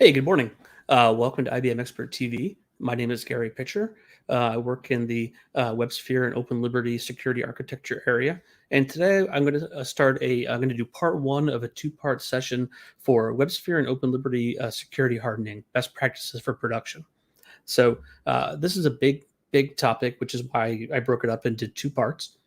Hey, good morning. Welcome to IBM Expert TV. My name is Gary Pitcher. I work in the WebSphere and Open Liberty Security Architecture area. And today I'm going to I'm going to do part one of a two-part session for WebSphere and Open Liberty security hardening, best practices for production. So this is a big topic, which is why I broke it up into two parts.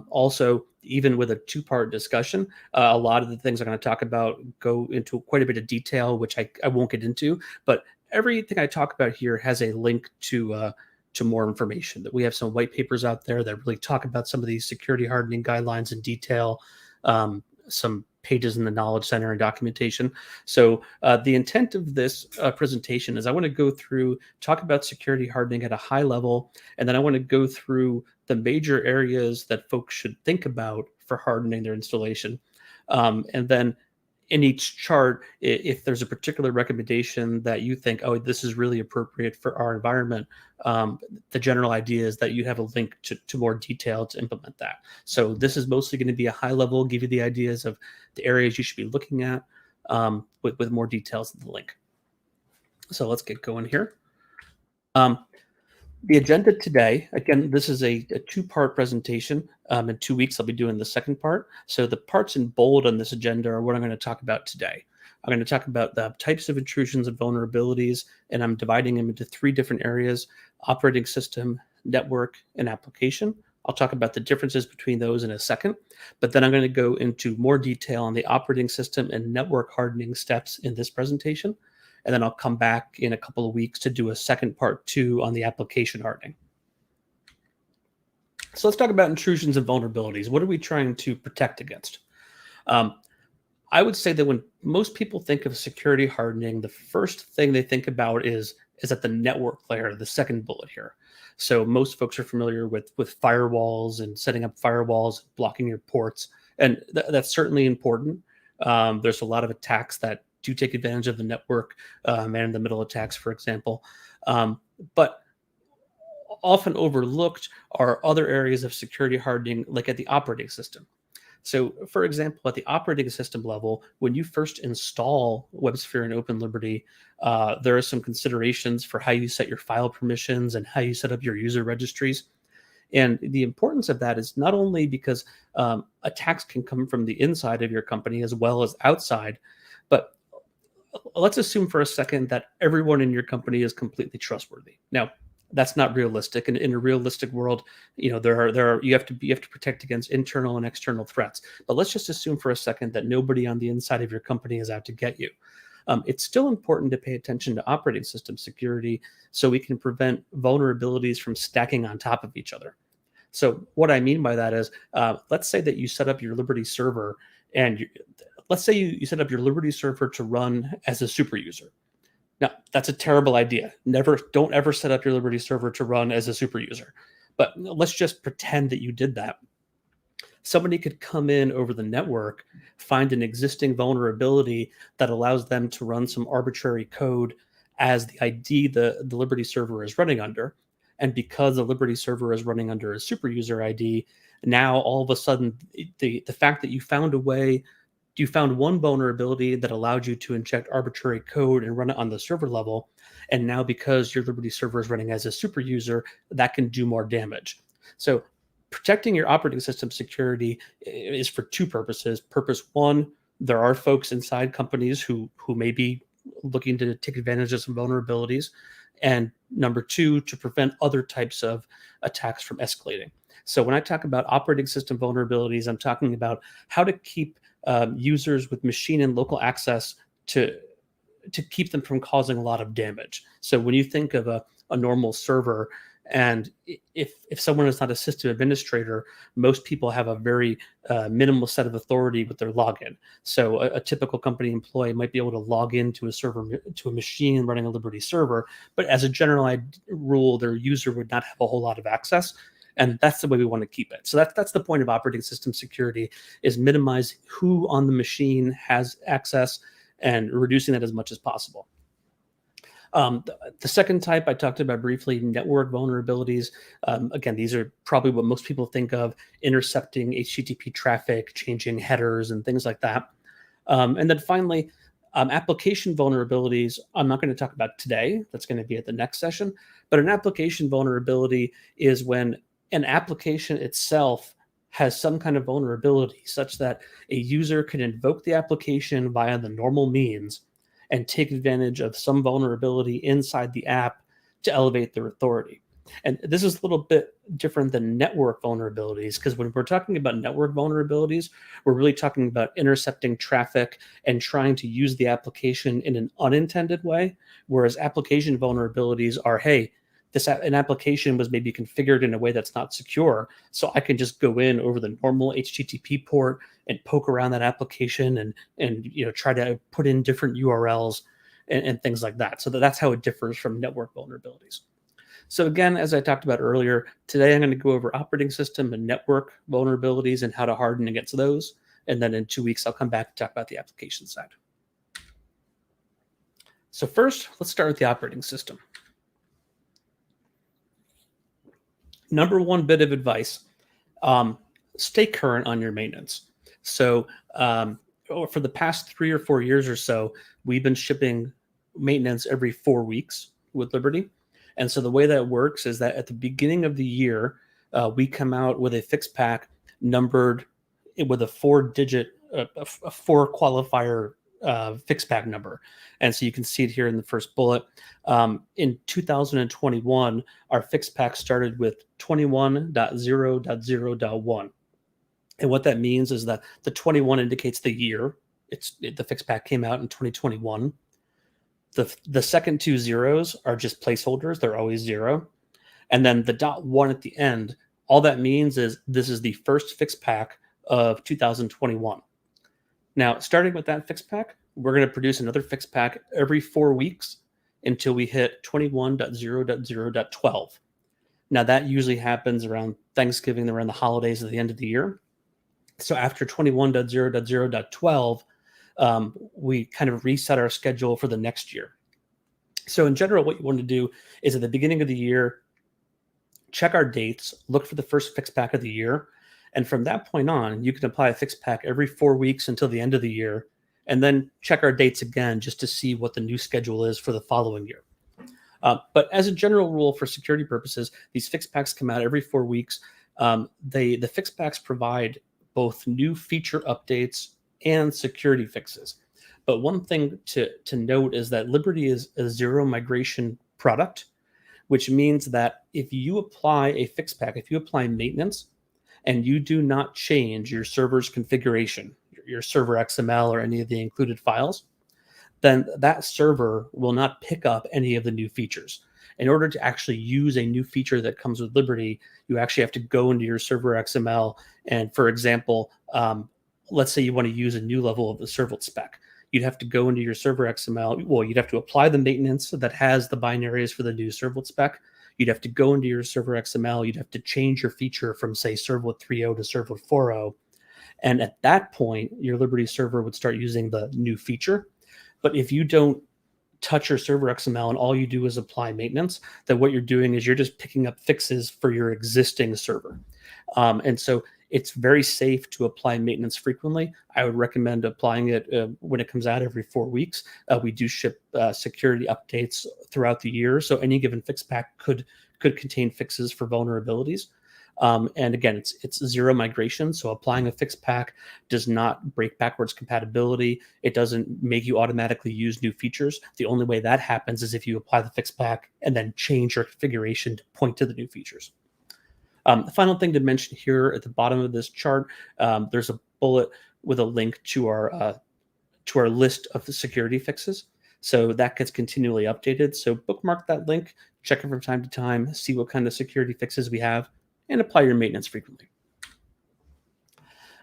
Also, even with a two-part discussion, a lot of the things I'm going to talk about go into quite a bit of detail, which I won't get into. But everything I talk about here has a link to more information. That we have some white papers out there that really talk about some of these security hardening guidelines in detail. Some pages in the Knowledge Center and documentation. So the intent of this presentation is I want to go through, talk about security hardening at a high level, and then I want to go through the major areas that folks should think about for hardening their installation. And then in each chart, if there's a particular recommendation that you think, oh, this is really appropriate for our environment, the general idea is that you have a link to more detail to implement that. So this is mostly going to be a high level, give you the ideas of the areas you should be looking at with more details in the link. So let's get going here. The agenda today, again, this is a two-part presentation. In 2 weeks, I'll be doing the second part. So the parts in bold on this agenda are what I'm going to talk about today. I'm going to talk about the types of intrusions and vulnerabilities, and I'm dividing them into three different areas: operating system, network, and application. I'll talk about the differences between those in a second, but then I'm going to go into more detail on the operating system and network hardening steps in this presentation. And then I'll come back in a couple of weeks to do a second part two on the application hardening. So let's talk about intrusions and vulnerabilities. What are we trying to protect against? I would say that when most people think of security hardening, the first thing they think about is at the network layer, the second bullet here. So most folks are familiar with firewalls and setting up firewalls, blocking your ports, and that's certainly important. There's a lot of attacks that do take advantage of the network, man-in-the-middle attacks, for example. But often overlooked are other areas of security hardening, like at the operating system. So, for example, at the operating system level, when you first install WebSphere and Open Liberty, there are some considerations for how you set your file permissions and how you set up your user registries. And the importance of that is not only because attacks can come from the inside of your company as well as outside, but let's assume for a second that everyone in your company is completely trustworthy. Now, that's not realistic. And in a realistic world, you know, you have to protect against internal and external threats. But let's just assume for a second that nobody on the inside of your company is out to get you. It's still important to pay attention to operating system security so we can prevent vulnerabilities from stacking on top of each other. So what I mean by that is, let's say that you set up your Liberty server and let's say you set up your Liberty server to run as a super user. Now, that's a terrible idea. Don't ever set up your Liberty server to run as a super user. But let's just pretend that you did that. Somebody could come in over the network, find an existing vulnerability that allows them to run some arbitrary code as the ID the Liberty server is running under. And because the Liberty server is running under a super user ID, now all of a sudden, the fact that you found one vulnerability that allowed you to inject arbitrary code and run it on the server level. And now because your Liberty server is running as a super user, that can do more damage. So protecting your operating system security is for two purposes. Purpose one, there are folks inside companies who may be looking to take advantage of some vulnerabilities. And number two, to prevent other types of attacks from escalating. So when I talk about operating system vulnerabilities, I'm talking about how to keep users with machine and local access to keep them from causing a lot of damage. So when you think of a normal server, and if someone is not a system administrator, most people have a very minimal set of authority with their login. So a typical company employee might be able to log into a server, to a machine running a Liberty server, but as a general rule, their user would not have a whole lot of access. And that's the way we want to keep it. So that's the point of operating system security, is minimizing who on the machine has access and reducing that as much as possible. The second type I talked about briefly, network vulnerabilities. Again, these are probably what most people think of: intercepting HTTP traffic, changing headers, and things like that. And then finally, Application vulnerabilities, I'm not going to talk about today. That's going to be at the next session. But an application vulnerability is when an application itself has some kind of vulnerability such that a user can invoke the application via the normal means and take advantage of some vulnerability inside the app to elevate their authority. And this is a little bit different than network vulnerabilities, because when we're talking about network vulnerabilities, we're really talking about intercepting traffic and trying to use the application in an unintended way. Whereas application vulnerabilities are, hey, an application was maybe configured in a way that's not secure, so I can just go in over the normal HTTP port and poke around that application and try to put in different URLs and things like that. So that's how it differs from network vulnerabilities. So again, as I talked about earlier, today I'm going to go over operating system and network vulnerabilities and how to harden against those. And then in 2 weeks, I'll come back and talk about the application side. So first, let's start with the operating system. Number one bit of advice, stay current on your maintenance. So for the past 3 or 4 years or so, we've been shipping maintenance every 4 weeks with Liberty. And so the way that works is that at the beginning of the year, we come out with a fix pack numbered with a 4-digit, a 4 qualifier fix pack number. And so you can see it here in the first bullet. In 2021, our fix pack started with 21.0.0.1. And what that means is that the 21 indicates the year. The fix pack came out in 2021. The second 2 zeros are just placeholders. They're always 0. And then the .1 at the end, all that means is this is the first fix pack of 2021. Now, starting with that fix pack, we're going to produce another fix pack every 4 weeks until we hit 21.0.0.12. Now, that usually happens around Thanksgiving, around the holidays at the end of the year. So after 21.0.0.12, we kind of reset our schedule for the next year. So in general, what you want to do is at the beginning of the year, check our dates, look for the first fix pack of the year. And from that point on, you can apply a fix pack every 4 weeks until the end of the year, and then check our dates again just to see what the new schedule is for the following year. But as a general rule for security purposes, these fix packs come out every 4 weeks. The fix packs provide both new feature updates and security fixes. But one thing to note is that Liberty is a zero migration product, which means that if you apply a fix pack, if you apply maintenance, and you do not change your server's configuration, your server XML or any of the included files, then that server will not pick up any of the new features. In order to actually use a new feature that comes with Liberty, you actually have to go into your server XML. And for example, let's say you want to use a new level of the servlet spec. You'd have to go into your server XML. Well, you'd have to apply the maintenance that has the binaries for the new servlet spec. You'd have to go into your server XML. You'd have to change your feature from, say, servlet 3.0 to servlet 4.0. And at that point, your Liberty server would start using the new feature. But if you don't touch your server XML and all you do is apply maintenance, then what you're doing is you're just picking up fixes for your existing server. And so it's very safe to apply maintenance frequently. I would recommend applying it when it comes out every 4 weeks. We do ship security updates throughout the year, so any given fix pack could contain fixes for vulnerabilities. And again, it's zero migration, so applying a fix pack does not break backwards compatibility. It doesn't make you automatically use new features. The only way that happens is if you apply the fix pack and then change your configuration to point to the new features. The final thing to mention here at the bottom of this chart, there's a bullet with a link to our list of the security fixes. So that gets continually updated. So bookmark that link, check it from time to time, see what kind of security fixes we have, and apply your maintenance frequently.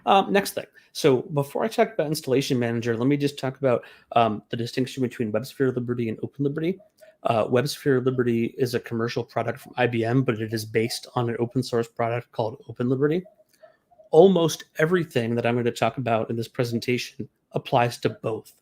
Next thing. So before I talk about Installation Manager, let me just talk about the distinction between WebSphere Liberty and Open Liberty. WebSphere Liberty is a commercial product from IBM, but it is based on an open source product called Open Liberty. Almost everything that I'm going to talk about in this presentation applies to both,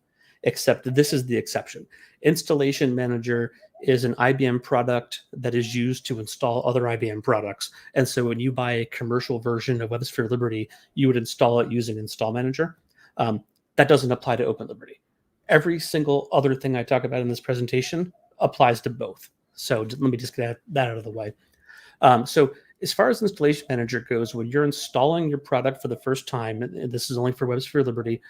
except that this is the exception. Installation Manager is an IBM product that is used to install other IBM products. And so when you buy a commercial version of WebSphere Liberty, you would install it using Install Manager. That doesn't apply to Open Liberty. Every single other thing I talk about in this presentation applies to both. So let me just get that out of the way. So as far as Installation Manager goes, when you're installing your product for the first time, and this is only for WebSphere Liberty,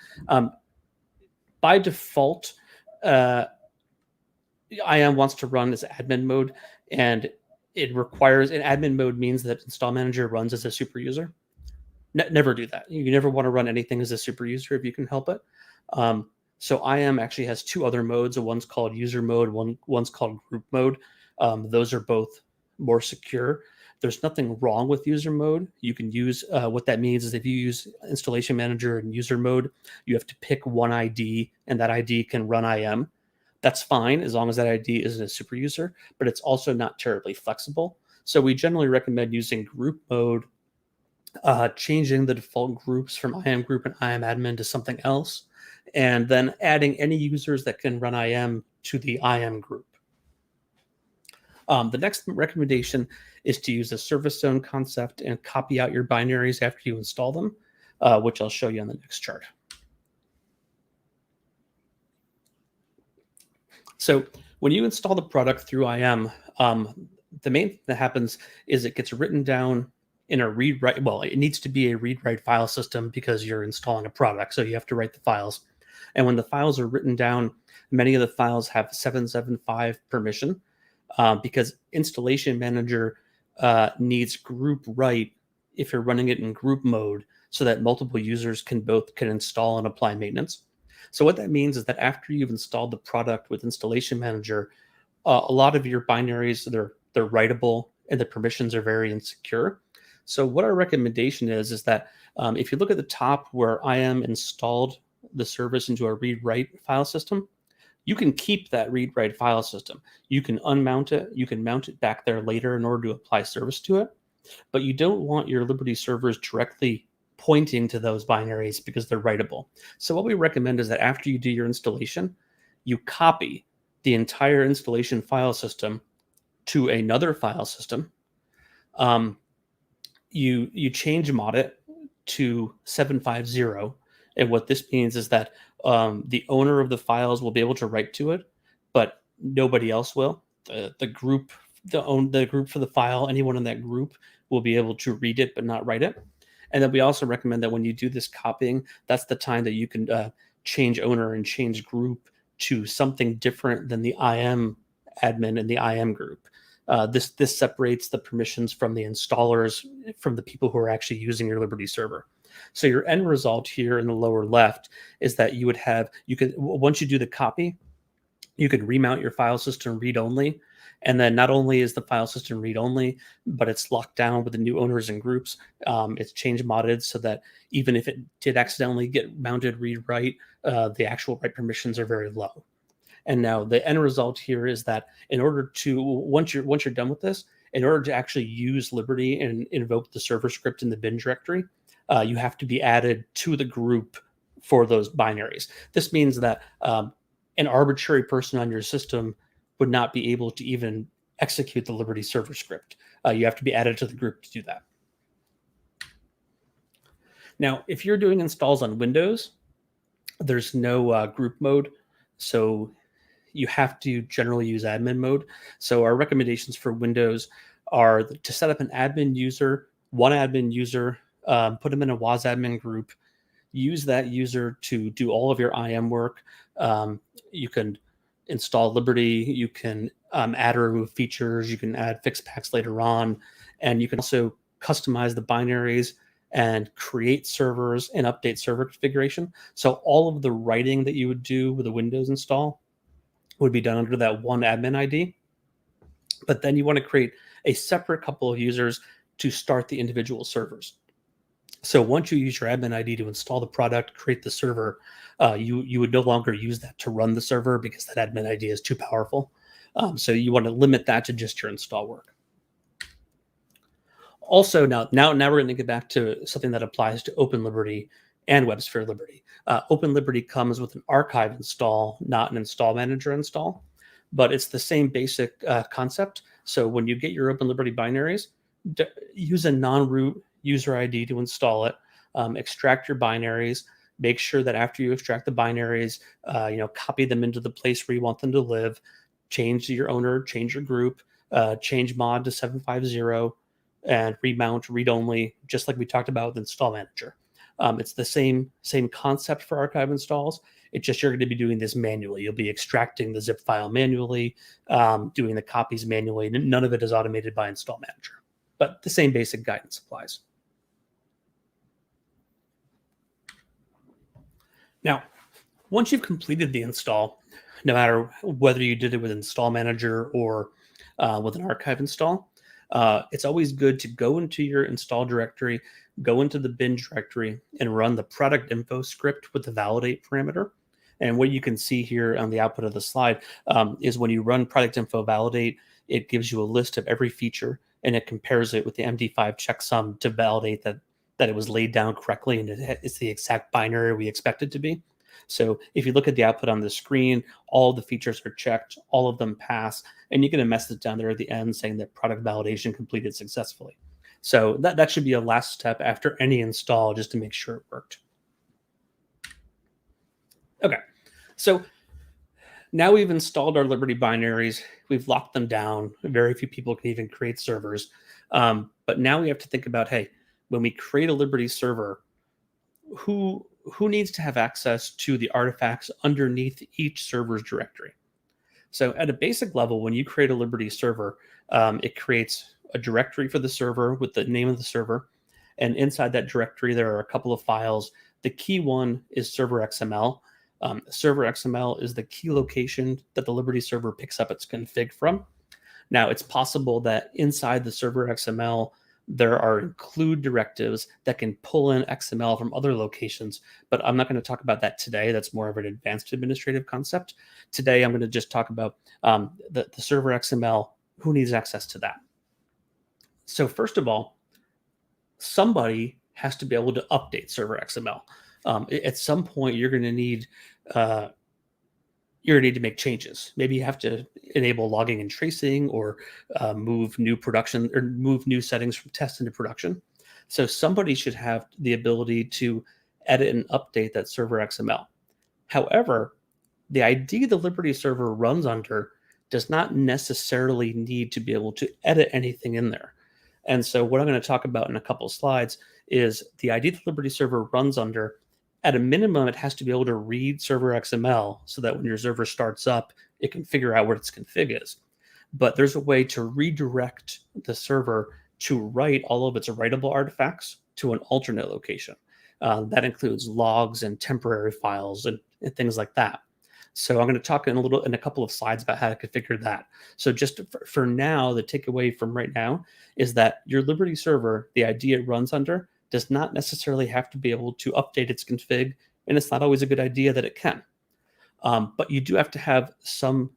by default, IAM wants to run as admin mode, and it requires an admin mode means that Install Manager runs as a super user. Never do that. You never want to run anything as a super user if you can help it. So IAM actually has two other modes. One's called user mode, one's called group mode. Those are both more secure. There's nothing wrong with user mode. You can use, what that means is if you use Installation Manager in user mode, you have to pick one ID, and that ID can run IAM. That's fine as long as that ID isn't a super user, but it's also not terribly flexible. So we generally recommend using group mode, changing the default groups from IAM group and IAM admin to something else, and then adding any users that can run IAM to the IAM group. The next recommendation is to use the service zone concept and copy out your binaries after you install them, which I'll show you on the next chart. So when you install the product through IAM, the main thing that happens is it gets written down in a read-write. Well, it needs to be a read-write file system because you're installing a product, so you have to write the files. And when the files are written down, many of the files have 775 permission, because Installation Manager needs group write if you're running it in group mode, so that multiple users can install and apply maintenance. So what that means is that after you've installed the product with Installation Manager, a lot of your binaries, they're writable and the permissions are very insecure. So what our recommendation is that if you look at the top where IAM installed the service into a read-write file system, you can keep that read-write file system. You can unmount it. You can mount it back there later in order to apply service to it. But you don't want your Liberty servers directly pointing to those binaries because they're writable. So what we recommend is that after you do your installation, you copy the entire installation file system to another file system. You change mod it to 750. And what this means is that the owner of the files will be able to write to it, but nobody else will. The group for the file, anyone in that group will be able to read it but not write it. And then we also recommend that when you do this copying, that's the time that you can change owner and change group to something different than the IAM admin and the IAM group. This separates the permissions from the installers, from the people who are actually using your Liberty server. So your end result here in the lower left is that once you do the copy, you could remount your file system read-only. And then not only is the file system read-only, but it's locked down with the new owners and groups. It's change modded so that even if it did accidentally get mounted read-write, the actual write permissions are very low. And now the end result here is that in order to, once you're done with this, in order to actually use Liberty and invoke the server script in the bin directory, you have to be added to the group for those binaries. This means that an arbitrary person on your system would not be able to even execute the Liberty server script. You have to be added to the group to do that. Now, if you're doing installs on Windows, there's no group mode, so you have to generally use admin mode. So our recommendations for Windows are to set up an admin user, one admin user, put them in a WASAdmin group, use that user to do all of your IAM work. You can install Liberty, you can add or remove features, you can add fix packs later on, and you can also customize the binaries and create servers and update server configuration. So all of the writing that you would do with a Windows install would be done under that one admin ID. But then you want to create a separate couple of users to start the individual servers. So once you use your admin ID to install the product, create the server, you would no longer use that to run the server because that admin ID is too powerful. So you want to limit that to just your install work. Also, now we're going to get back to something that applies to Open Liberty and WebSphere Liberty. Open Liberty comes with an archive install, not an install manager install, but it's the same basic concept. So when you get your Open Liberty binaries, use a non-root user ID to install it, extract your binaries, make sure that after you extract the binaries, copy them into the place where you want them to live, change your owner, change your group, change mod to 750, and remount read only, just like we talked about with install manager. It's the same concept for archive installs. It's just you're going to be doing this manually. You'll be extracting the zip file manually, doing the copies manually. None of it is automated by install manager, but the same basic guidance applies. Now, once you've completed the install, no matter whether you did it with install manager or with an archive install, it's always good to go into your install directory, go into the bin directory, and run the product info script with the validate parameter. And what you can see here on the output of the slide is when you run product info validate, it gives you a list of every feature and it compares it with the MD5 checksum to validate that it was laid down correctly and it's the exact binary we expect it to be. So if you look at the output on the screen, all the features are checked, all of them pass, and you get a message down there at the end saying that product validation completed successfully. So that should be a last step after any install just to make sure it worked. Okay, so now we've installed our Liberty binaries, we've locked them down. Very few people can even create servers. But now we have to think about, hey, when we create a Liberty server, who needs to have access to the artifacts underneath each server's directory? So at a basic level, when you create a Liberty server, it creates a directory for the server with the name of the server. And inside that directory, there are a couple of files. The key one is server XML. Server XML is the key location that the Liberty server picks up its config from. Now, it's possible that inside the server XML, there are include directives that can pull in XML from other locations, but I'm not going to talk about that today. That's more of an advanced administrative concept. Today, I'm going to just talk about the server XML, who needs access to that. So first of all, somebody has to be able to update server XML. At some point, you're going to need to make changes. Maybe you have to enable logging and tracing, or move new settings from test into production. So somebody should have the ability to edit and update that server XML. However, the ID the Liberty server runs under does not necessarily need to be able to edit anything in there. And so what I'm going to talk about in a couple of slides is the ID the Liberty server runs under. At a minimum, it has to be able to read server XML so that when your server starts up, it can figure out what its config is. But there's a way to redirect the server to write all of its writable artifacts to an alternate location. That includes logs and temporary files and things like that. So I'm going to talk in a couple of slides about how to configure that. So just for now, the takeaway from right now is that your Liberty server, the ID it runs under, does not necessarily have to be able to update its config, and it's not always a good idea that it can. But you do have to have some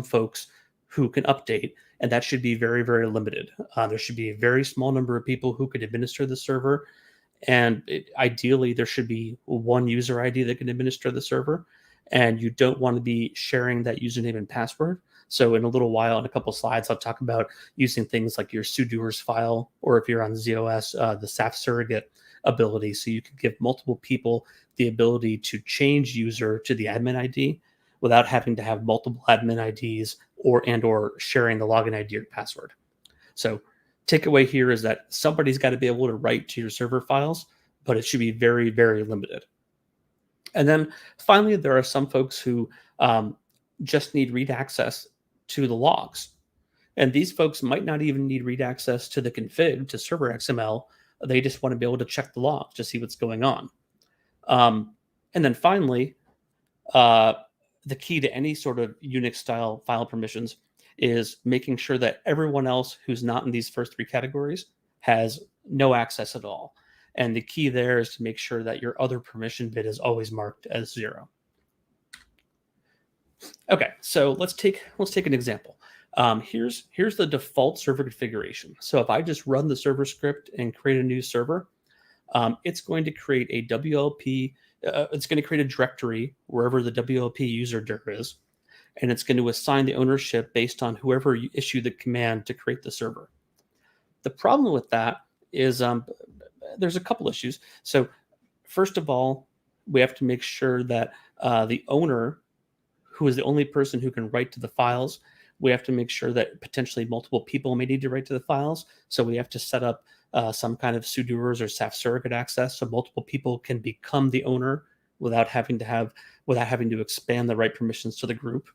folks who can update, and that should be very, very limited. There should be a very small number of people who could administer the server, and ideally there should be one user ID that can administer the server, and you don't want to be sharing that username and password. So in a little while, in a couple slides, I'll talk about using things like your sudoers file, or if you're on ZOS, the SAF surrogate ability. So you can give multiple people the ability to change user to the admin ID without having to have multiple admin IDs or sharing the login ID or password. So takeaway here is that somebody's got to be able to write to your server files, but it should be very, very limited. And then finally, there are some folks who just need read access to the logs. And these folks might not even need read access to the config to server XML. They just want to be able to check the logs to see what's going on. And then finally, the key to any sort of Unix style file permissions is making sure that everyone else who's not in these first three categories has no access at all. And the key there is to make sure that your other permission bit is always marked as 0. Okay, so let's take an example. Here's the default server configuration. So if I just run the server script and create a new server, it's going to create a WLP. It's going to create a directory wherever the WLP user dir is, and it's going to assign the ownership based on whoever you issue the command to create the server. The problem with that is there's a couple issues. So first of all, We have to make sure that the owner, who is the only person who can write to the files, we have to make sure that potentially multiple people may need to write to the files. So we have to set up some kind of sudoers or SAF surrogate access, so multiple people can become the owner without having to expand the write permissions to the group.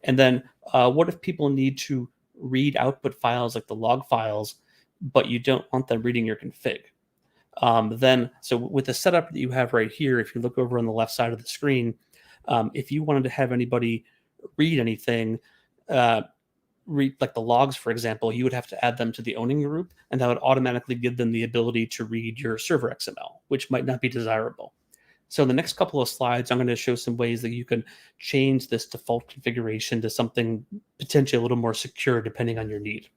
And then what if people need to read output files like the log files, but you don't want them reading your config? So with the setup that you have right here, if you look over on the left side of the screen, if you wanted to have anybody read anything, read like the logs, for example, you would have to add them to the owning group, and that would automatically give them the ability to read your server XML, which might not be desirable. So in the next couple of slides, I'm going to show some ways that you can change this default configuration to something potentially a little more secure depending on your need.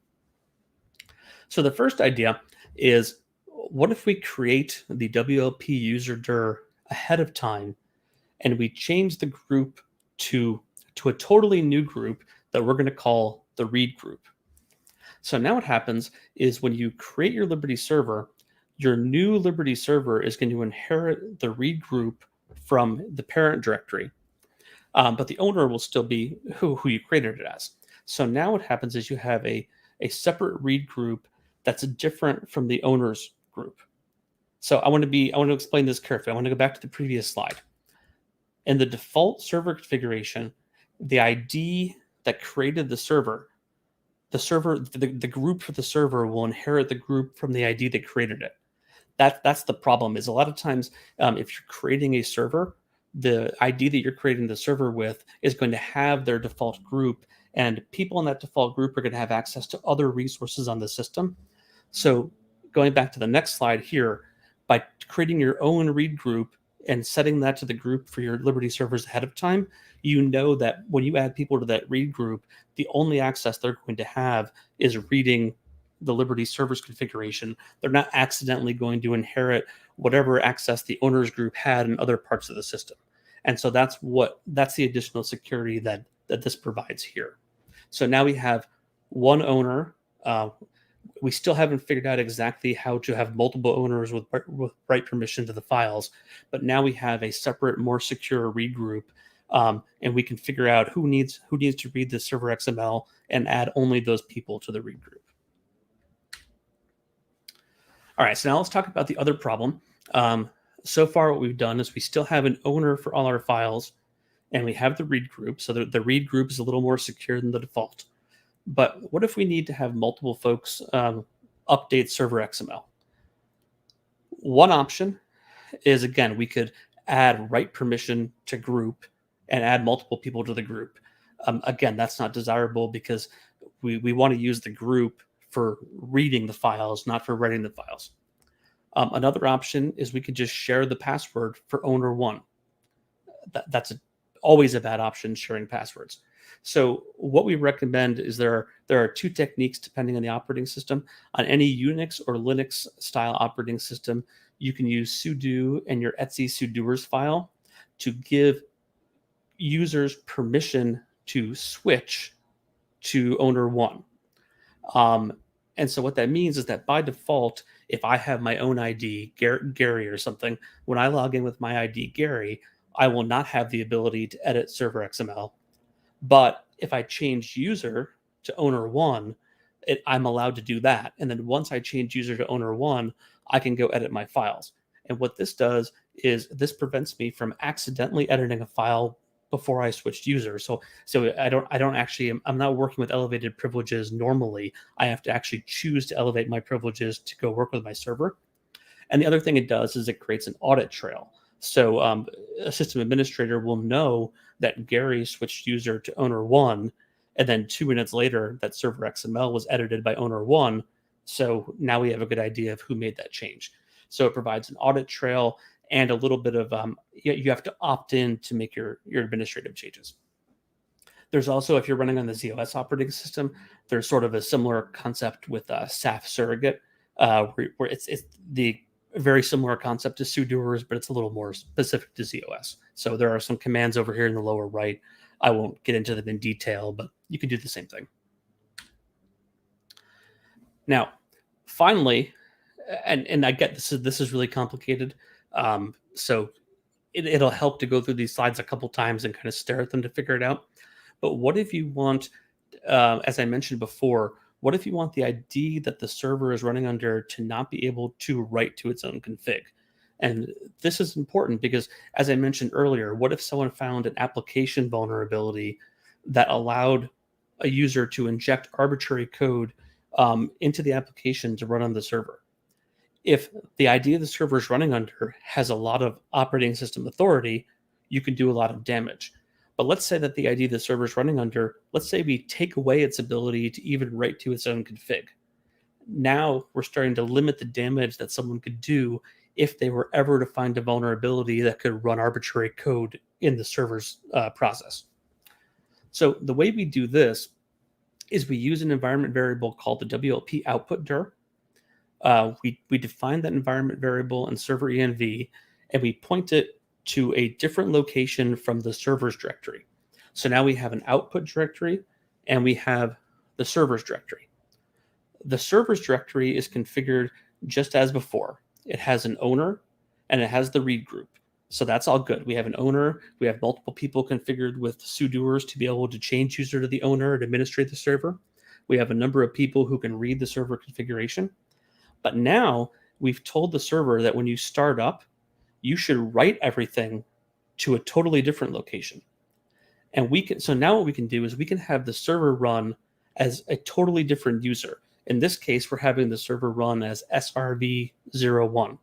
So the first idea is, what if we create the WLP user dir ahead of time and we change the group to a totally new group that we're going to call the read group? So now what happens is when you create your Liberty server, your new Liberty server is going to inherit the read group from the parent directory, but the owner will still be who you created it as. So now what happens is you have a separate read group that's different from the owner's group. So I want to explain this carefully. I want to go back to the previous slide. In the default server configuration, the ID that created the group for the server will inherit the group from the ID that created it. That's the problem. Is a lot of times, if you're creating a server, the ID that you're creating the server with is going to have their default group, and people in that default group are going to have access to other resources on the system. So going back to the next slide here, by creating your own read group and setting that to the group for your Liberty servers ahead of time, you know that when you add people to that read group, the only access they're going to have is reading the Liberty servers configuration. They're not accidentally going to inherit whatever access the owners group had in other parts of the system. And so that's the additional security that this provides here. So now we have one owner. We still haven't figured out exactly how to have multiple owners with write permission to the files, but now we have a separate, more secure read group, and we can figure out who needs to read the server XML and add only those people to the read group. All right, so now let's talk about the other problem. So far, what we've done is we still have an owner for all our files, and we have the read group. So the read group is a little more secure than the default. But what if we need to have multiple folks update server XML? One option is, again, we could add write permission to group and add multiple people to the group. Again, that's not desirable because we want to use the group for reading the files, not for writing the files. Another option is we could just share the password for owner one. That's always a bad option, sharing passwords. So what we recommend is there are two techniques depending on the operating system. On any Unix or Linux style operating system, you can use sudo and your etc sudoers file to give users permission to switch to owner one. And so what that means is that by default, if I have my own ID, Gary or something, when I log in with my ID, Gary, I will not have the ability to edit server XML. But if I change user to owner one, I'm allowed to do that. And then once I change user to owner one, I can go edit my files. And what this does is this prevents me from accidentally editing a file before I switched user. So I'm not working with elevated privileges normally. I have to actually choose to elevate my privileges to go work with my server. And the other thing it does is it creates an audit trail. So a system administrator will know that Gary switched user to owner one, and then 2 minutes later, that server XML was edited by owner one. So now we have a good idea of who made that change. So it provides an audit trail and a little bit of you have to opt in to make your administrative changes. There's also, if you're running on the ZOS operating system, there's sort of a similar concept with SAF surrogate, where it's the very similar concept to sudoers, but it's a little more specific to ZOS. So there are some commands over here in the lower right. I won't get into them in detail, but you can do the same thing. Now, finally, and I get this is really complicated. So it'll help to go through these slides a couple times and kind of stare at them to figure it out. But what if you want, as I mentioned before, what if you want the ID that the server is running under to not be able to write to its own config? And this is important because, as I mentioned earlier, what if someone found an application vulnerability that allowed a user to inject arbitrary code into the application to run on the server? If the ID the server is running under has a lot of operating system authority, you can do a lot of damage. But let's say that the ID the server is running under, let's say we take away its ability to even write to its own config. Now we're starting to limit the damage that someone could do if they were ever to find a vulnerability that could run arbitrary code in the server's process. So the way we do this is we use an environment variable called the WLP output dir. We define that environment variable in server env, and we point it to a different location from the server's directory. So now we have an output directory and we have the server's directory. The server's directory is configured just as before. It has an owner and it has the read group. So that's all good. We have an owner. We have multiple people configured with sudoers to be able to change user to the owner and administrate the server. We have a number of people who can read the server configuration. But now we've told the server that when you start up, you should write everything to a totally different location. And so now what we can do is we can have the server run as a totally different user. In this case, we're having the server run as SRV01.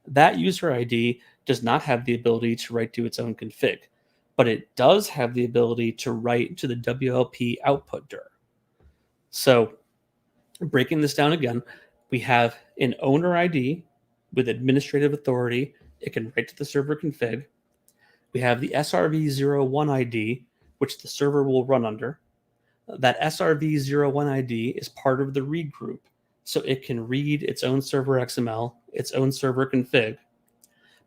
That user ID does not have the ability to write to its own config, but it does have the ability to write to the WLP output dir. So breaking this down again, we have an owner ID with administrative authority. It can write to the server config. We have the SRV01 ID, which the server will run under. That SRV01 ID is part of the read group, so it can read its own server XML, its own server config.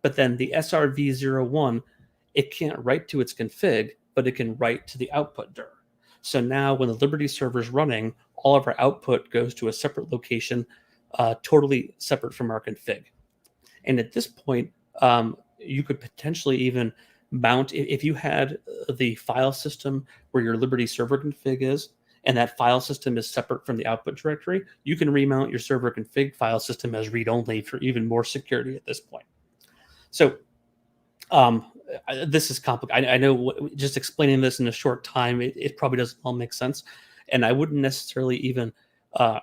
But then the SRV01, it can't write to its config, but it can write to the output dir. So now when the Liberty server is running, all of our output goes to a separate location, totally separate from our config. And at this point, you could potentially even mount, if you had the file system where your Liberty server config is, and that file system is separate from the output directory, you can remount your server config file system as read-only for even more security at this point. So this is complicated. I know just explaining this in a short time, it probably doesn't all make sense. And I wouldn't necessarily even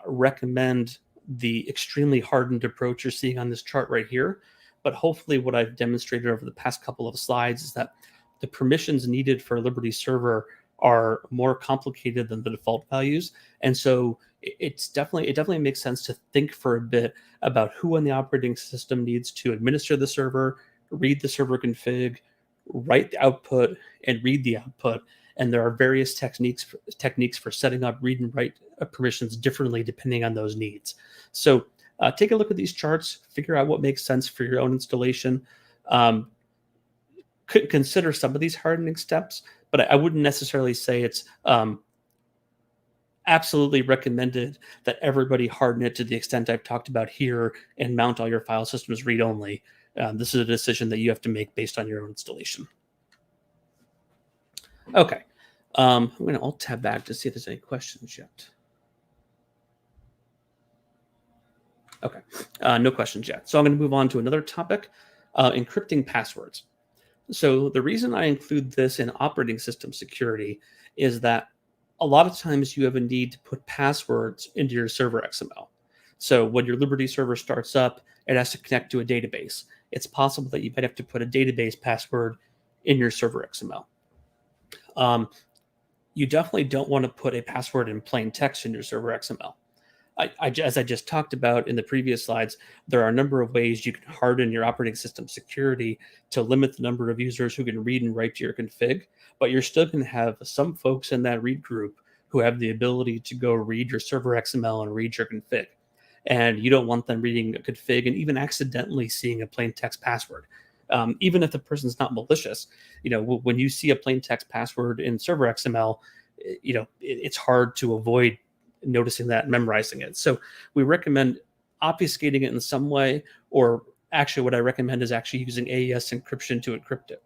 recommend the extremely hardened approach you're seeing on this chart right here. But hopefully what I've demonstrated over the past couple of slides is that the permissions needed for a Liberty server are more complicated than the default values. And so it definitely makes sense to think for a bit about who in the operating system needs to administer the server, read the server config, write the output, and read the output. And there are various techniques for setting up read and write permissions differently depending on those needs. So take a look at these charts, figure out what makes sense for your own installation. Could consider some of these hardening steps, but I wouldn't necessarily say it's absolutely recommended that everybody harden it to the extent I've talked about here and mount all your file systems read-only. This is a decision that you have to make based on your own installation. Okay, I'm going to alt-tab back to see if there's any questions yet. Okay, no questions yet. So I'm going to move on to another topic, encrypting passwords. So the reason I include this in operating system security is that a lot of times you have a need to put passwords into your server XML. So when your Liberty server starts up, it has to connect to a database. It's possible that you might have to put a database password in your server XML. You definitely don't want to put a password in plain text in your server XML. As I just talked about in the previous slides, there are a number of ways you can harden your operating system security to limit the number of users who can read and write to your config, but you're still going to have some folks in that read group who have the ability to go read your server XML and read your config. And you don't want them reading a config and even accidentally seeing a plain text password. Even if the person's not malicious, when you see a plain text password in server XML, it's hard to avoid noticing that and memorizing it. So we recommend obfuscating it in some way or actually, what I recommend is actually using AES encryption to encrypt it.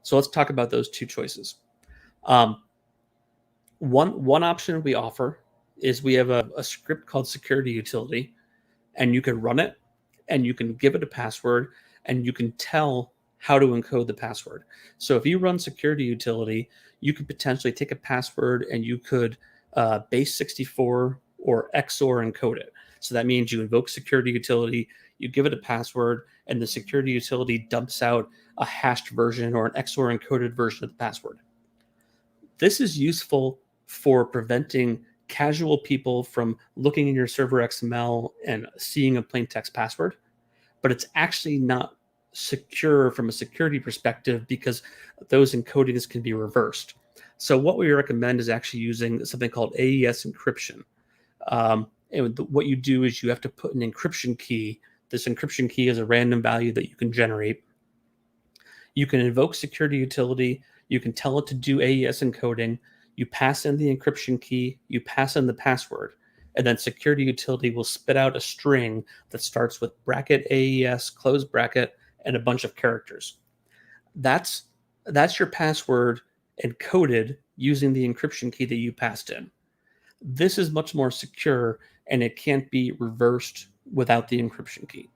So let's talk about those two choices. Um, one option we offer is we have a script called security utility, and you can run it, and you can give it a password, and you can tell how to encode the password. So if you run security utility, you could potentially take a password and you could base 64 or XOR encode it. So that means you invoke security utility, you give it a password, and the security utility dumps out a hashed version or an XOR encoded version of the password. This is useful for preventing casual people from looking in your server XML and seeing a plain text password, but it's actually not secure from a security perspective because those encodings can be reversed. So what we recommend is actually using something called AES encryption. And what you do is you have to put an encryption key. This encryption key is a random value that you can generate. You can invoke security utility. You can tell it to do AES encoding. You pass in the encryption key. You pass in the password. And then security utility will spit out a string that starts with bracket AES, close bracket, and a bunch of characters. That's your password encoded using the encryption key that you passed in. This is much more secure, and it can't be reversed without the encryption key.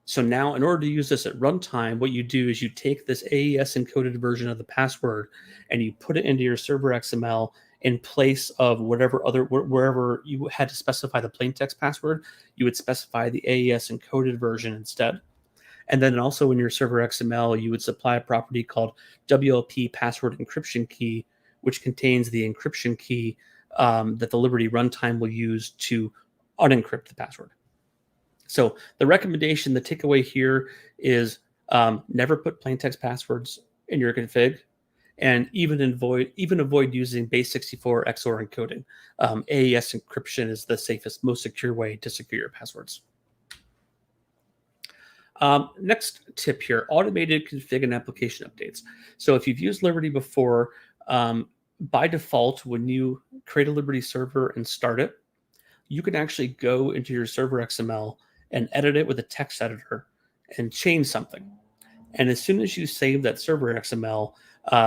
So now, in order to use this at runtime, what you do is you take this AES encoded version of the password and you put it into your server XML in place of wherever you had to specify the plaintext password, you would specify the AES encoded version instead. And then also in your server XML, you would supply a property called WLP password encryption key, which contains the encryption key that the Liberty runtime will use to unencrypt the password. So the recommendation, the takeaway here is never put plaintext passwords in your config, and even avoid using base64 XOR encoding. AES encryption is the safest, most secure way to secure your passwords. Next tip here, automated config and application updates. So if you've used Liberty before, by default, when you create a Liberty server and start it, you can actually go into your server XML and edit it with a text editor and change something. And as soon as you save that server XML,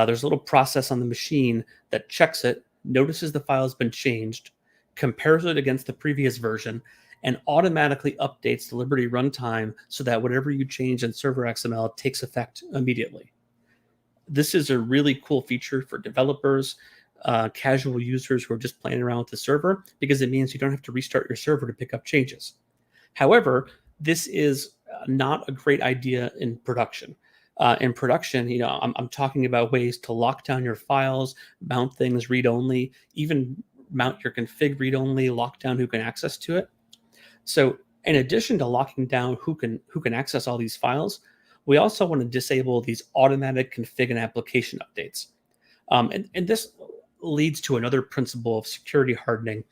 there's a little process on the machine that checks it, notices the file has been changed, compares it against the previous version, and automatically updates the Liberty runtime so that whatever you change in server XML takes effect immediately. This is a really cool feature for developers, casual users who are just playing around with the server, because it means you don't have to restart your server to pick up changes. However, this is not a great idea in production. In production, I'm talking about ways to lock down your files, mount things read-only, even mount your config read-only, lock down who can access to it. So in addition to locking down who can access all these files, we also want to disable these automatic config and application updates. And this leads to another principle of security hardening.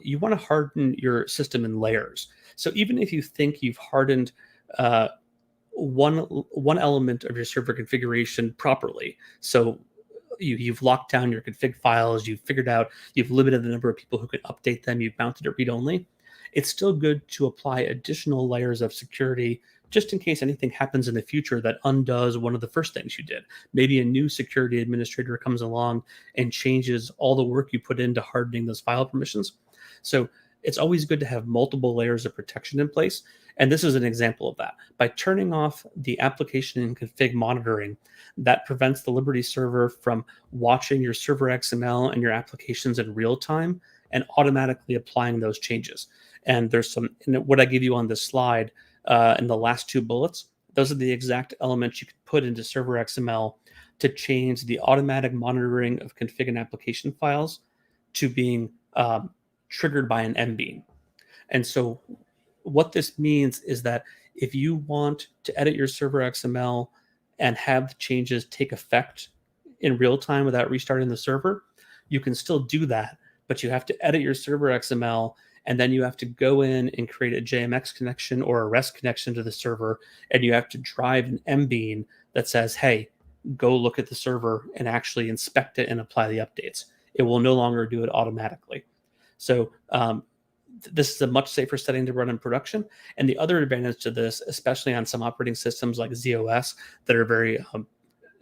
You want to harden your system in layers. So even if you think you've hardened one element of your server configuration properly, so you've locked down your config files, you've figured out, you've limited the number of people who can update them, you've mounted it read-only, it's still good to apply additional layers of security just in case anything happens in the future that undoes one of the first things you did. Maybe a new security administrator comes along and changes all the work you put into hardening those file permissions. So it's always good to have multiple layers of protection in place. And this is an example of that. By turning off the application and config monitoring, that prevents the Liberty server from watching your server XML and your applications in real time and automatically applying those changes. And there's what I give you on this slide in the last two bullets, those are the exact elements you could put into server XML to change the automatic monitoring of config and application files to being triggered by an MBean. And so what this means is that if you want to edit your server XML and have the changes take effect in real time without restarting the server, you can still do that, but you have to edit your server XML, and then you have to go in and create a JMX connection or a REST connection to the server, and you have to drive an MBean that says, hey, go look at the server and actually inspect it and apply the updates. It will no longer do it automatically. So this is a much safer setting to run in production. And the other advantage to this, especially on some operating systems like ZOS that are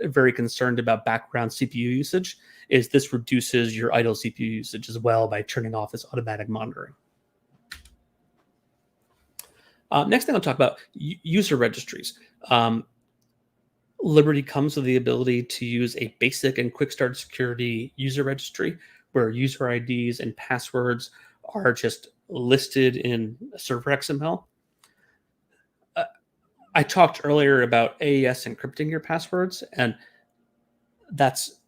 very concerned about background CPU usage, is this reduces your idle CPU usage as well by turning off this automatic monitoring. Next thing I'll talk about, user registries. Liberty comes with the ability to use a basic and quick start security user registry where user IDs and passwords are just listed in server XML. I talked earlier about AES encrypting your passwords, and that's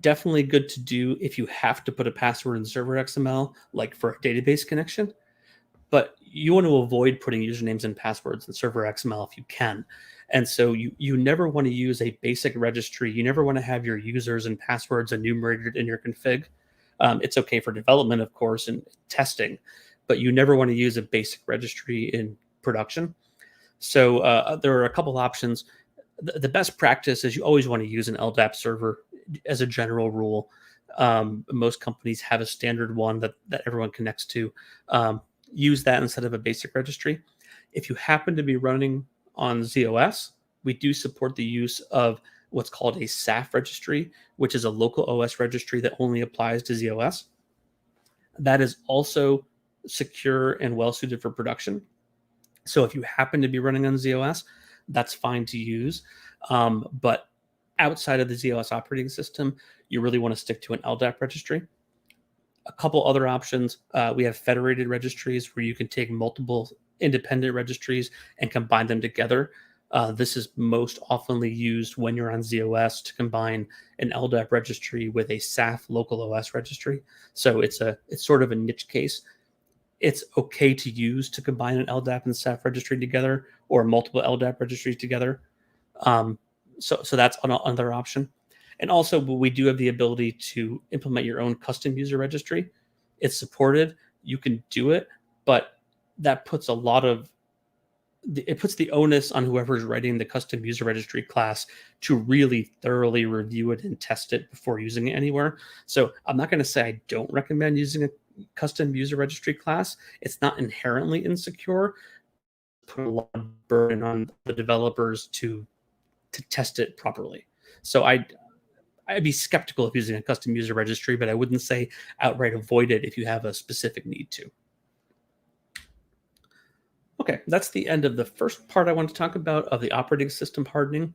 definitely good to do if you have to put a password in server XML, like for a database connection. But you want to avoid putting usernames and passwords in server XML if you can. And so you never want to use a basic registry. You never want to have your users and passwords enumerated in your config. It's okay for development, of course, and testing, but you never want to use a basic registry in production. So there are a couple options. The best practice is you always want to use an LDAP server as a general rule. Most companies have a standard one that everyone connects to. Use that instead of a basic registry. If you happen to be running on ZOS, we do support the use of what's called a SAF registry, which is a local OS registry that only applies to ZOS. That is also secure and well suited for production. So if you happen to be running on ZOS, that's fine to use. But outside of the ZOS operating system, you really want to stick to an LDAP registry. A couple other options. We have federated registries where you can take multiple independent registries and combine them together. This is most often used when you're on ZOS to combine an LDAP registry with a SAF local OS registry. So it's sort of a niche case. It's okay to use to combine an LDAP and SAF registry together, or multiple LDAP registries together. So that's another option. And also, we do have the ability to implement your own custom user registry. It's supported. You can do it, but that puts it puts the onus on whoever's writing the custom user registry class to really thoroughly review it and test it before using it anywhere. So I'm not going to say I don't recommend using a custom user registry class. It's not inherently insecure. Put a lot of burden on the developers to test it properly. So I'd be skeptical of using a custom user registry, but I wouldn't say outright avoid it if you have a specific need to. Okay, that's the end of the first part I want to talk about of the operating system hardening.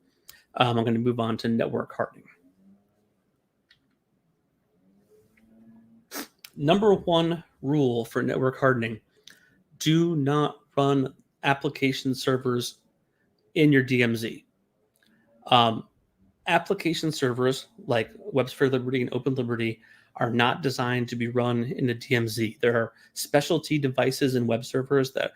I'm going to move on to network hardening. Number one rule for network hardening: do not run application servers in your DMZ. Application servers like WebSphere Liberty and Open Liberty are not designed to be run in a DMZ. There are specialty devices and web servers that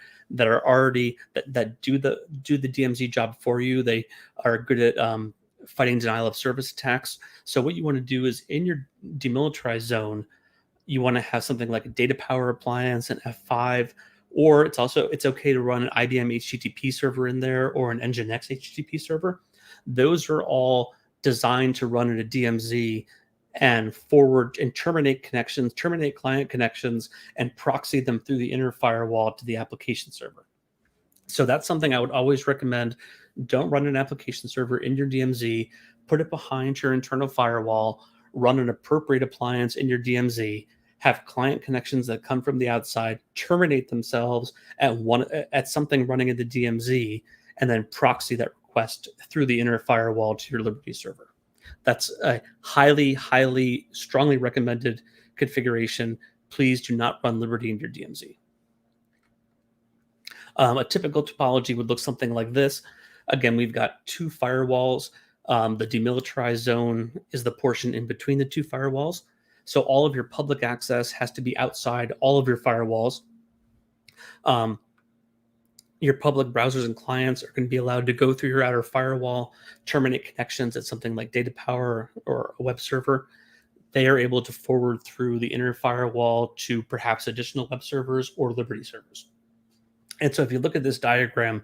are already that do the DMZ job for you. They are good at fighting denial of service attacks. So what you want to do is, in your demilitarized zone, you want to have something like a data power appliance, an F5, or it's okay to run an IBM HTTP server in there, or an Nginx HTTP server. Those are all designed to run in a DMZ and forward and terminate client connections, and proxy them through the inner firewall to the application server. So that's something I would always recommend. Don't run an application server in your DMZ. Put it behind your internal firewall. Run an appropriate appliance in your DMZ. Have client connections that come from the outside terminate themselves at something running in the DMZ, and then proxy that request through the inner firewall to your Liberty server. That's a highly, highly, strongly recommended configuration. Please do not run Liberty in your DMZ. A typical topology would look something like this. Again, we've got two firewalls. The demilitarized zone is the portion in between the two firewalls. So all of your public access has to be outside all of your firewalls. Your public browsers and clients are going to be allowed to go through your outer firewall, terminate connections at something like data power or a web server. They are able to forward through the inner firewall to perhaps additional web servers or Liberty servers. And so if you look at this diagram,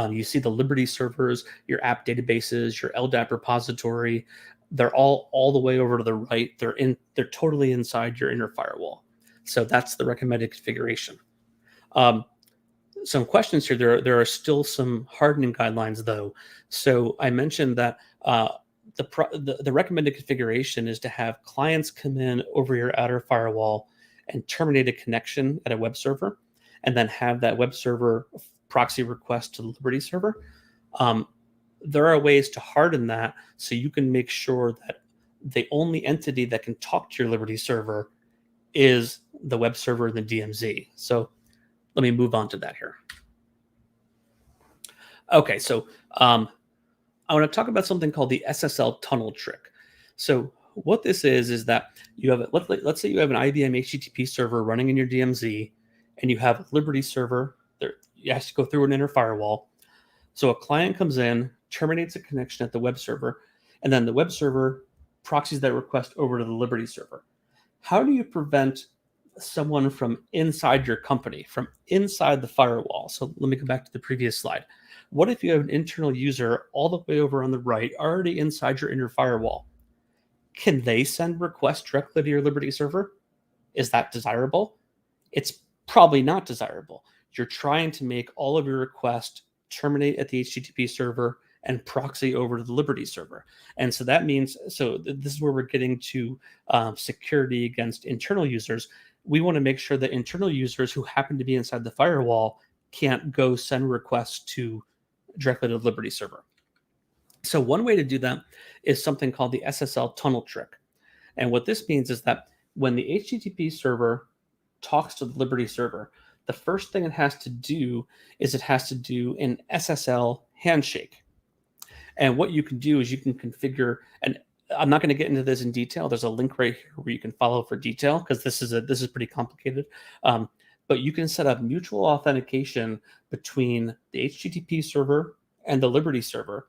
you see the Liberty servers, your app databases, your LDAP repository. They're all the way over to the right. They're totally inside your inner firewall. So that's the recommended configuration. Some questions here. There are still some hardening guidelines, though. So I mentioned that the recommended configuration is to have clients come in over your outer firewall and terminate a connection at a web server, and then have that web server proxy request to the Liberty server. There are ways to harden that so you can make sure that the only entity that can talk to your Liberty server is the web server in the DMZ. So let me move on to that here. Okay, so I want to talk about something called the SSL tunnel trick. So what this is that you have, let's say you have an IBM HTTP server running in your DMZ, and you have a Liberty server. There, you have to go through an inner firewall. So a client comes in, terminates a connection at the web server, and then the web server proxies that request over to the Liberty server. How do you prevent someone from inside your company, from inside the firewall? So let me go back to the previous slide. What if you have an internal user all the way over on the right, already inside your inner firewall? Can they send requests directly to your Liberty server? Is that desirable? It's probably not desirable. You're trying to make all of your requests terminate at the HTTP server and proxy over to the Liberty server. And so that means, this is where we're getting to security against internal users. We want to make sure that internal users who happen to be inside the firewall can't go send requests directly to the Liberty server. So one way to do that is something called the SSL tunnel trick. And what this means is that when the HTTP server talks to the Liberty server, the first thing it has to do is it has to do an SSL handshake. And what you can do is you can configure, and I'm not going to get into this in detail. There's a link right here where you can follow for detail, because this is pretty complicated. But you can set up mutual authentication between the HTTP server and the Liberty server,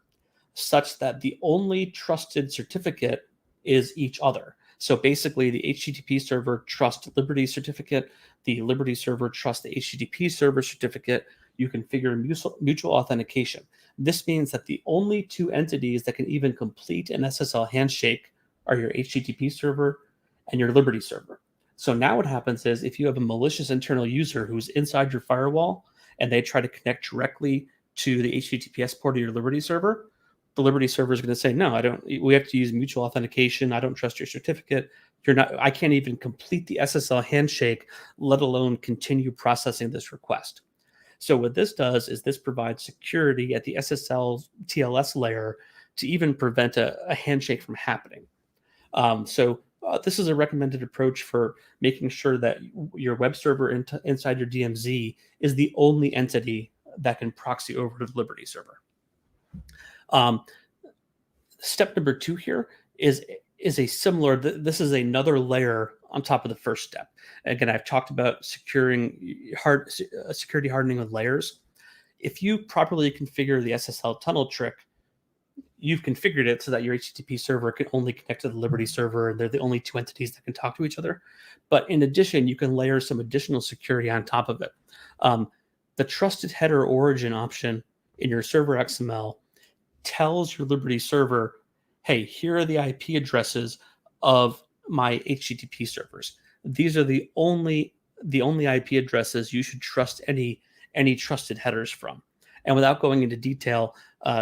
such that the only trusted certificate is each other. So basically, the HTTP server trusts Liberty certificate, the Liberty server trusts the HTTP server certificate. You configure mutual authentication. This means that the only two entities that can even complete an SSL handshake are your HTTP server and your Liberty server. So now what happens is, if you have a malicious internal user who's inside your firewall and they try to connect directly to the HTTPS port of your Liberty server, the Liberty server is going to say, no, I don't, we have to use mutual authentication. I don't trust your certificate. I can't even complete the SSL handshake, let alone continue processing this request. So what this does is this provides security at the SSL TLS layer to even prevent a handshake from happening. This is a recommended approach for making sure that your web server inside your DMZ is the only entity that can proxy over to the Liberty server. Step number 2 here is a similar. This is another layer on top of the first step. Again, I've talked about security hardening with layers. If you properly configure the SSL tunnel trick, you've configured it so that your HTTP server can only connect to the Liberty server, and they're the only two entities that can talk to each other. But in addition, you can layer some additional security on top of it. The trusted header origin option in your server XML tells your Liberty server, hey, here are the IP addresses of my HTTP servers. These are the only IP addresses you should trust any trusted headers from. And without going into detail,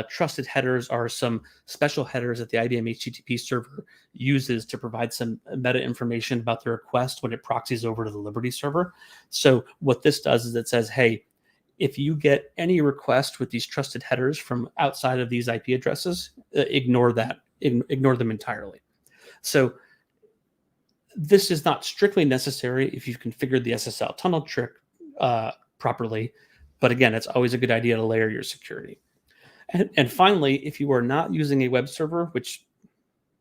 trusted headers are some special headers that the IBM HTTP server uses to provide some meta information about the request when it proxies over to the Liberty server. So what this does is it says, hey, if you get any request with these trusted headers from outside of these IP addresses, ignore them entirely. So this is not strictly necessary if you've configured the SSL tunnel trick properly, but again, it's always a good idea to layer your security. And finally, if you are not using a web server, which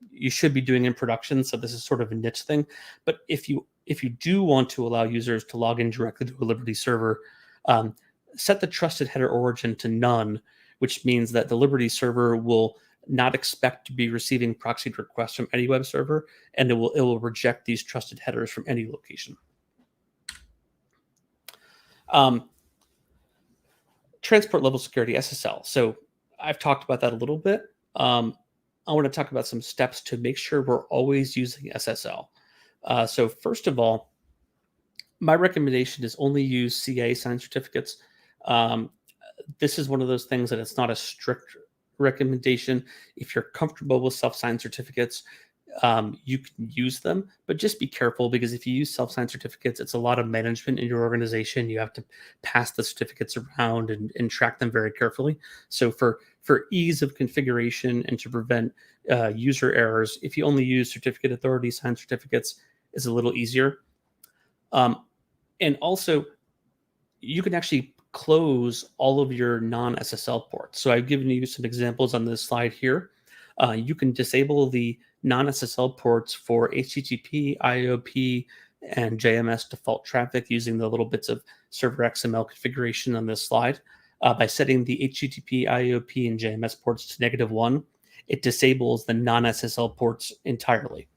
you should be doing in production, so this is sort of a niche thing, but if you do want to allow users to log in directly to a Liberty server, set the trusted header origin to none, which means that the Liberty server will not expect to be receiving proxied requests from any web server, and it will reject these trusted headers from any location. Transport level security, SSL. So I've talked about that a little bit. I want to talk about some steps to make sure we're always using SSL. So first of all, My recommendation is only use CA signed certificates. Um, this is one of those things that it's not a strict recommendation. If you're comfortable with self-signed certificates, you can use them, but just be careful, because if you use self-signed certificates, it's a lot of management in your organization. You have to pass the certificates around and track them very carefully. So for ease of configuration and to prevent user errors, if you only use certificate authority signed certificates, is a little easier. Um, and also, you can actually close all of your non-SSL ports. So I've given you some examples on this slide here. You can disable the non-SSL ports for HTTP, IOP, and JMS default traffic using the little bits of server XML configuration on this slide. By setting the HTTP, IOP, and JMS ports to -1, it disables the non-SSL ports entirely.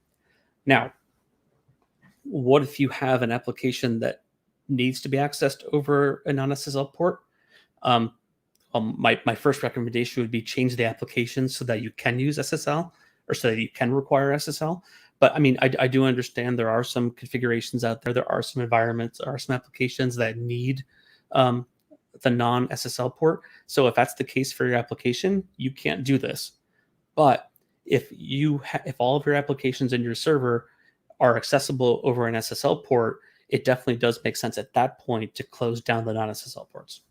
Now, what if you have an application that needs to be accessed over a non-SSL port? Um, my first recommendation would be change the application so that you can use SSL, or so that you can require SSL. But I mean, I do understand there are some configurations out there. There are some environments, there are some applications that need um, the non-SSL port. So if that's the case for your application, you can't do this. But if all of your applications in your server are accessible over an SSL port, it definitely does make sense at that point to close down the non-SSL ports.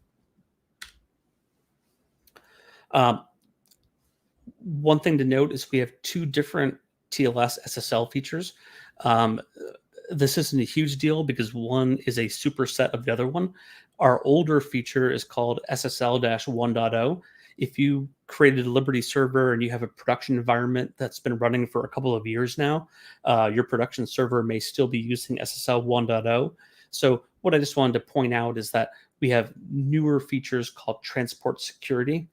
Um, One thing to note is we have two different TLS SSL features. Um, this isn't a huge deal because one is a superset of the other one. Our older feature is called SSL 1.0. If you created a Liberty server and you have a production environment that's been running for a couple of years now, your production server may still be using SSL 1.0. So what I just wanted to point out is that we have newer features called transport security.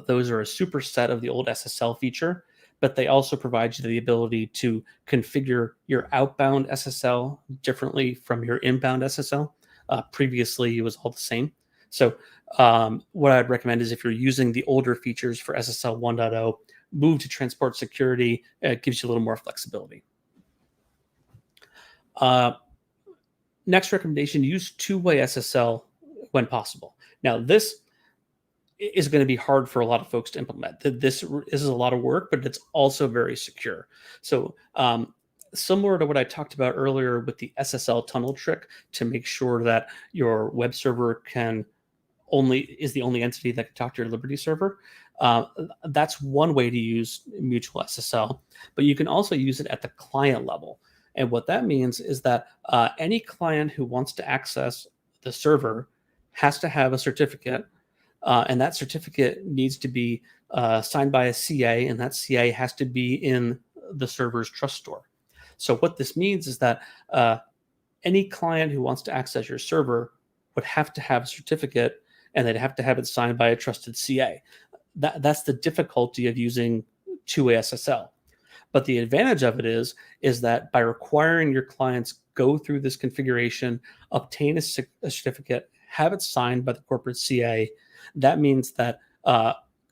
Those are a superset of the old SSL feature, but they also provide you the ability to configure your outbound SSL differently from your inbound SSL. Previously, it was all the same. So what I'd recommend is, if you're using the older features for SSL 1.0, move to transport security. It gives you a little more flexibility. Next recommendation, use two-way SSL when possible. Now, this is going to be hard for a lot of folks to implement. This is a lot of work, but it's also very secure. So similar to what I talked about earlier with the SSL tunnel trick, to make sure that your web server is the only entity that can talk to your Liberty server. That's one way to use mutual SSL, but you can also use it at the client level. And what that means is that any client who wants to access the server has to have a certificate, and that certificate needs to be signed by a CA, and that CA has to be in the server's trust store. So what this means is that any client who wants to access your server would have to have a certificate, and they'd have to have it signed by a trusted CA. That's the difficulty of using two-way SSL. But the advantage of it is that by requiring your clients go through this configuration, obtain a certificate, have it signed by the corporate CA, that means that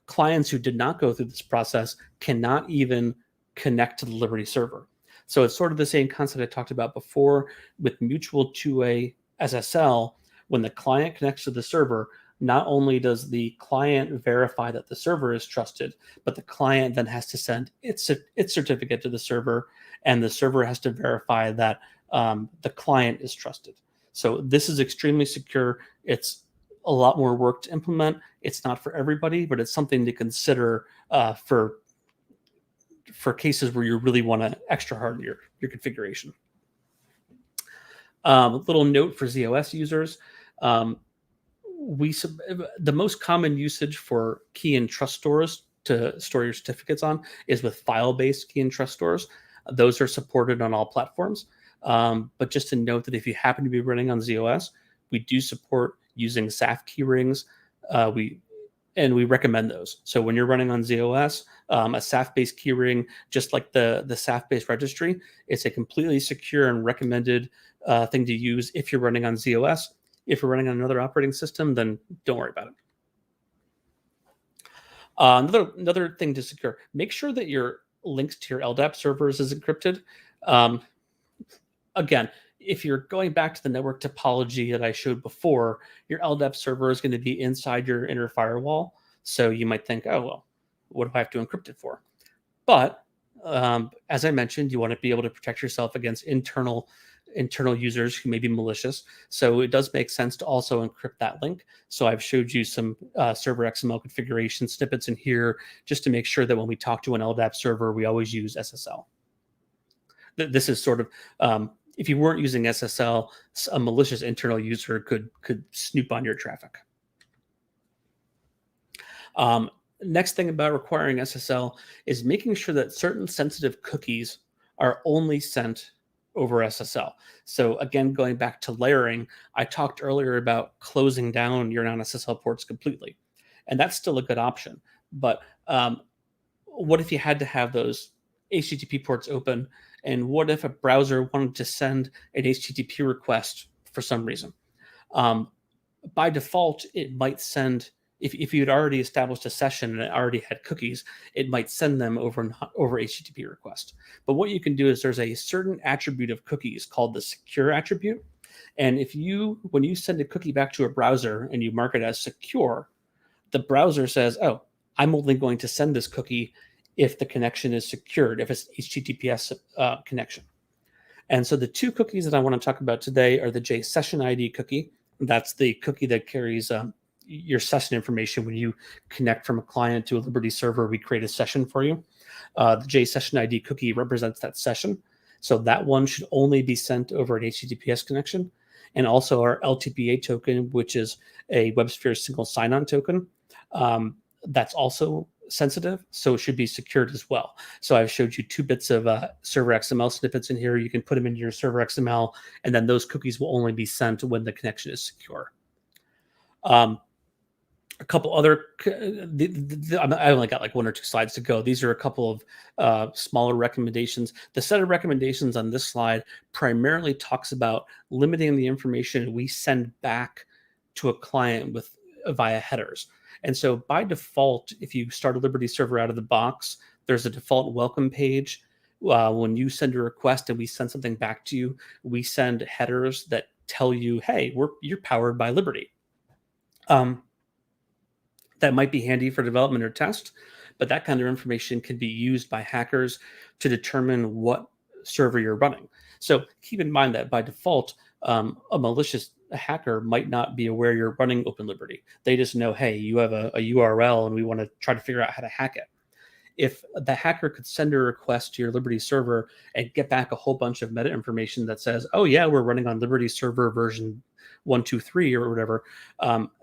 clients who did not go through this process cannot even connect to the Liberty server. So it's sort of the same concept I talked about before with mutual two-way SSL. When the client connects to the server, not only does the client verify that the server is trusted, but the client then has to send its certificate to the server, and the server has to verify that the client is trusted. So this is extremely secure. It's a lot more work to implement. It's not for everybody, but it's something to consider for cases where you really want to extra harden your configuration. A little note for ZOS users. The most common usage for key and trust stores to store your certificates on is with file-based key and trust stores. Those are supported on all platforms. But just to note that if you happen to be running on ZOS, we do support using SAF key rings. We recommend those. So when you're running on ZOS, a SAF-based key ring, just like the SAF-based registry, it's a completely secure and recommended thing to use if you're running on ZOS. If you're running on another operating system, then don't worry about it. Another thing to secure: make sure that your links to your LDAP servers is encrypted. Again, if you're going back to the network topology that I showed before, your LDAP server is going to be inside your inner firewall. So you might think, oh, well, what do I have to encrypt it for? But as I mentioned, you want to be able to protect yourself against internal users who may be malicious. So it does make sense to also encrypt that link. So I've showed you some server XML configuration snippets in here just to make sure that when we talk to an LDAP server, we always use SSL. This is sort of if you weren't using SSL, a malicious internal user could snoop on your traffic. Um, Next thing about requiring SSL is making sure that certain sensitive cookies are only sent over SSL. So again, going back to layering, I talked earlier about closing down your non-SSL ports completely, and that's still a good option. But what if you had to have those HTTP ports open? And what if a browser wanted to send an HTTP request for some reason? Um, by default, it might send, if you had already established a session and it already had cookies, it might send them over HTTP request. But what you can do is there's a certain attribute of cookies called the secure attribute. And when you send a cookie back to a browser and you mark it as secure, the browser says, oh, I'm only going to send this cookie if the connection is secured, if it's HTTPS connection. And so the two cookies that I want to talk about today are the JSession ID cookie. That's the cookie that carries your session information. When you connect from a client to a Liberty server, we create a session for you. The JSession ID cookie represents that session. So that one should only be sent over an HTTPS connection. And also our LTPA token, which is a WebSphere single sign-on token. That's also sensitive, so it should be secured as well. So I've showed you 2 bits of server XML snippets in here. You can put them into your server XML, and then those cookies will only be sent when the connection is secure. A couple other, I only got like 1 or 2 slides to go. These are a couple of smaller recommendations. The set of recommendations on this slide primarily talks about limiting the information we send back to a client via headers. And so by default, if you start a Liberty server out of the box, there's a default welcome page. When you send a request and we send something back to you, we send headers that tell you, hey, you're powered by Liberty. That might be handy for development or test, but that kind of information can be used by hackers to determine what server you're running. So keep in mind that by default, a malicious hacker might not be aware you're running Open Liberty. They just know, hey, you have a URL and we want to try to figure out how to hack it. If the hacker could send a request to your Liberty server and get back a whole bunch of meta information that says, oh yeah, we're running on Liberty server version 123 or whatever,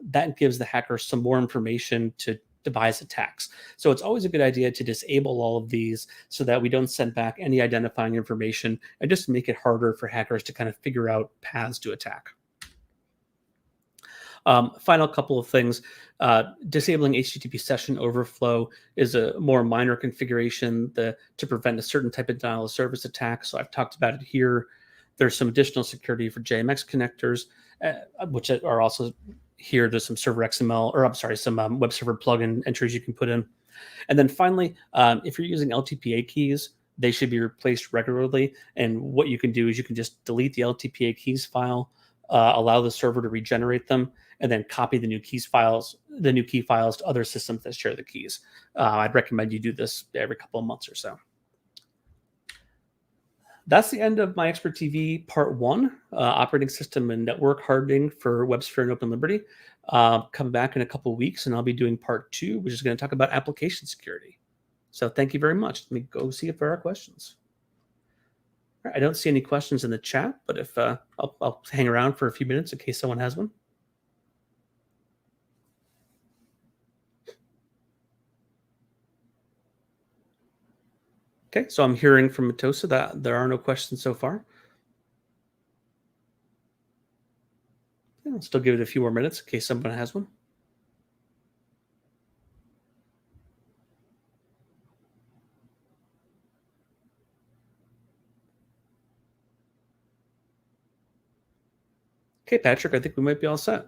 that gives the hacker some more information to devise attacks. So it's always a good idea to disable all of these so that we don't send back any identifying information and just make it harder for hackers to kind of figure out paths to attack. Final couple of things. Disabling HTTP session overflow is a more minor configuration to prevent a certain type of denial of service attack. So I've talked about it here. There's some additional security for JMX connectors, which are also here. There's some server XML, or I'm sorry, some web server plugin entries you can put in. And then finally, if you're using LTPA keys, they should be replaced regularly. And what you can do is you can just delete the LTPA keys file, allow the server to regenerate them, and then copy the new key files to other systems that share the keys. I'd recommend you do this every couple of months or so. That's the end of my Expert TV Part 1, operating system and network hardening for WebSphere and Open Liberty. Come back in a couple of weeks, and I'll be doing Part 2, which is going to talk about application security. So thank you very much. Let me go see if there are questions. All right, I don't see any questions in the chat, but if I'll hang around for a few minutes in case someone has one. Okay, so I'm hearing from Matosa that there are no questions so far. Yeah, I'll still give it a few more minutes in case someone has one. Okay, Patrick, I think we might be all set.